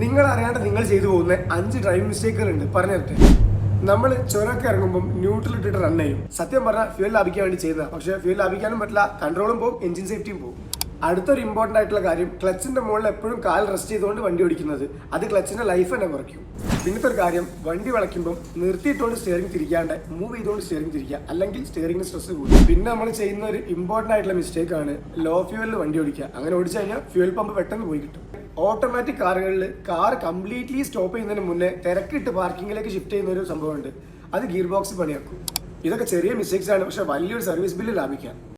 നിങ്ങൾ അറിയാണ്ട് നിങ്ങൾ ചെയ്തു പോകുന്ന 5 ഡ്രൈവിംഗ് മിസ്റ്റേക്കുകൾ ഉണ്ട് പറഞ്ഞു തരട്ടെ. നമ്മൾ ചുരമൊക്കെ ഇറങ്ങുമ്പോൾ ന്യൂട്രൽ ഇട്ടിട്ട് റൺ ചെയ്യും. സത്യം പറഞ്ഞാൽ ഫ്യൂൽ ലാഭിക്കാൻ വേണ്ടി ചെയ്യുന്നത്. പക്ഷേ ഫ്യൂൽ ലാഭിക്കാനും പറ്റില്ല, കൺട്രോളും പോകും, എഞ്ചിൻ സേഫ്റ്റിയും പോകും. അടുത്തൊരു ഇമ്പോർട്ടൻ്റ് ആയിട്ടുള്ള കാര്യം, ക്ലച്ചിന്റെ മുകളിൽ എപ്പോഴും കാൽ റെസ്റ്റ് ചെയ്തുകൊണ്ട് വണ്ടി ഓടിക്കുന്നത്. അത് ക്ലച്ചിന്റെ ലൈഫ് തന്നെ കുറയ്ക്കും. പിന്നത്തെ ഒരു കാര്യം, വണ്ടി വളയ്ക്കുമ്പോൾ നിർത്തിയിട്ടുകൊണ്ട് സ്റ്റിയറിംഗ് തിരിക്കാണ്ട് മൂവ് ചെയ്തുകൊണ്ട് സ്റ്റിയറിംഗ് തിരിക്കുക, അല്ലെങ്കിൽ സ്റ്റിയറിംഗിന് സ്ട്രെസ് കൂടും. പിന്നെ നമ്മൾ ചെയ്യുന്ന ഒരു ഇമ്പോർട്ടൻ്റ് ആയിട്ടുള്ള മിസ്റ്റേക്ക് ആണ് ലോ ഫ്യൂവലിൽ വണ്ടി ഓടിക്കുക. അങ്ങനെ ഓടിച്ചു കഴിഞ്ഞാൽ ഫ്യൂൽ പമ്പ് പെട്ടെന്ന് പോയി കിട്ടും. ഓട്ടോമാറ്റിക് കാറുകളിൽ കാർ കംപ്ലീറ്റ്ലി സ്റ്റോപ്പ് ചെയ്യുന്നതിന് മുന്നേ തിരക്കിട്ട് പാർക്കിങ്ങിലേക്ക് ഷിഫ്റ്റ് ചെയ്യുന്ന ഒരു സംഭവമുണ്ട്. അത് ഗിയർ ബോക്സ് പണിയാക്കും. ഇതൊക്കെ ചെറിയ മിസ്റ്റേക്സ് ആണ്, പക്ഷെ വലിയൊരു സർവീസ് ബില്ല് ലാഭിക്കാം.